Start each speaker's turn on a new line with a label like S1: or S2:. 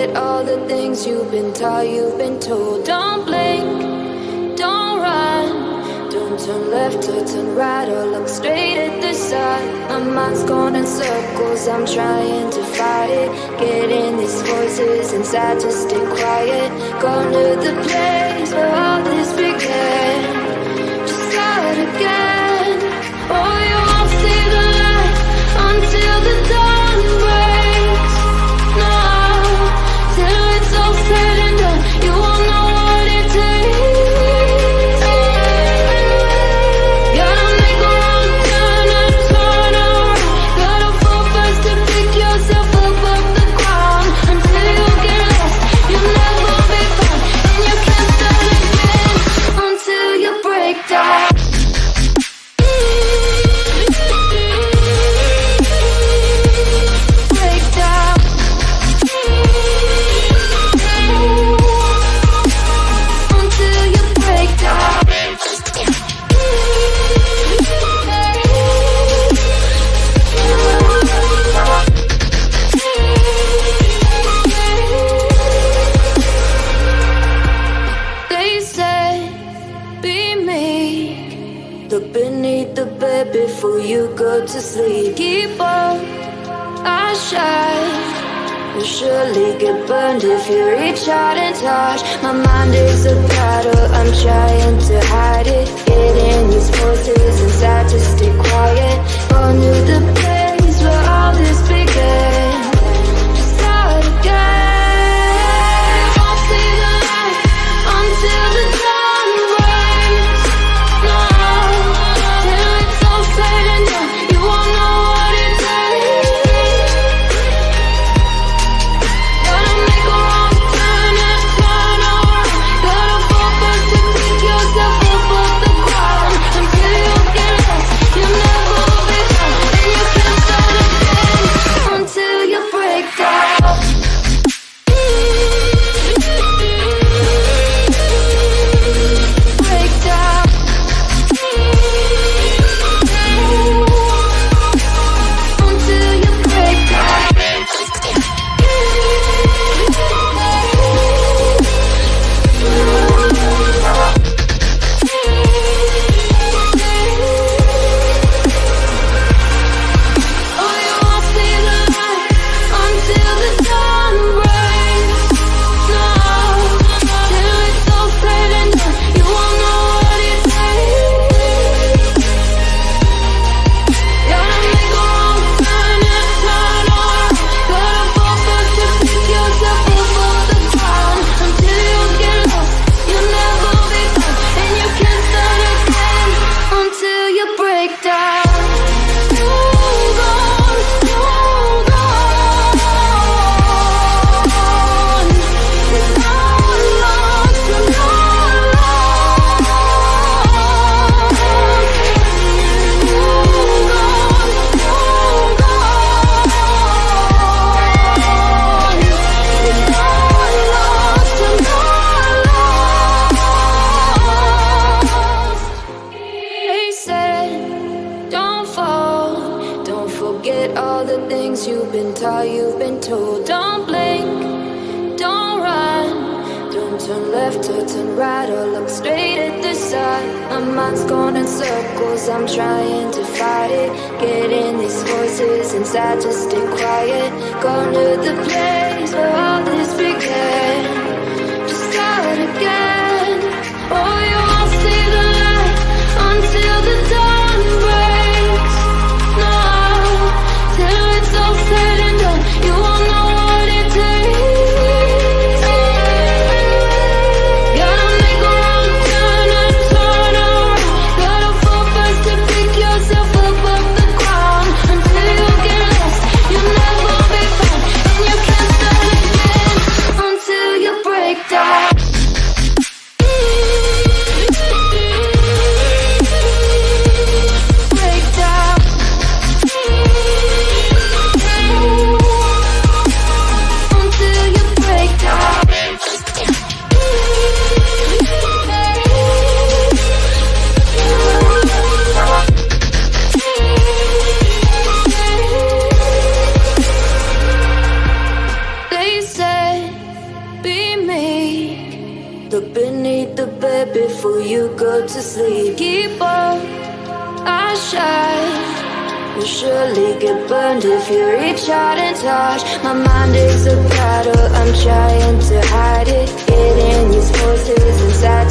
S1: forget all the things you've been taught, you've been told. Don't blink, don't run, don't turn left or turn right or look straight at the sun. My mind's going in circles, I'm trying to fight it. Getting these voices inside to stay quiet. Going to the place where all this began. Just start again. Oh, you won't see the light until the dawn breaks. No, till it's all said and done, you won't know what it takes. Gotta make a wrong turn and turn around. Gotta fall fast to pick yourself up off the ground. Until you get lost, you'll never be found. And you can't start again until you break down. Look beneath the bed before you go to sleep. Keep on, I shine. You'll surely get burned if you reach out and touch. My mind is a battle, I'm trying to hide it. Getting these voices inside to stay quiet. On to the place where all this began. Just start again. You won't see the light until the dawn breaks. No, till it's all said and done, you won't know what it takes. Gotta make a wrong turn and turn around. Gotta fall fast to pick yourself up off the ground. Until you get lost, you'll never be found. And you can't start again until you break down. Break down. Until you break down. Oh, you won't see the light until the dawn breaks. No, till it's all said and done, you won't know what it takes. Gotta make a wrong turn and turn around. Gotta fall fast to pick yourself up off the ground. Until you get lost, you'll never be found. And you can't start again until you break down. Hold on, hold on. It's not lost, you're not lost. Hold on, hold on. It's not lost, you're not lost. They said, don't fall, don't forget all the things you've been taught, you've been told. Don't blink, don't run, don't turn left or turn right or look straight at the sun. My mind's going in circles, I'm trying to fight it. Getting these voices inside to stay quiet. Going to the place where all this began. Just start again. Oh, you won't see the light until the dawn breaks. No, till it's all said and done, you won't know what it takes. Gotta make a wrong turn and turn around. Gotta fall fast to pick yourself up off the ground. Until you get lost, you'll never be found. And you can't start again before you go to sleep. Keep on, I shine. You'll surely get burned if you reach out and touch. My mind is a battle, I'm trying to hide it. Getting these voices inside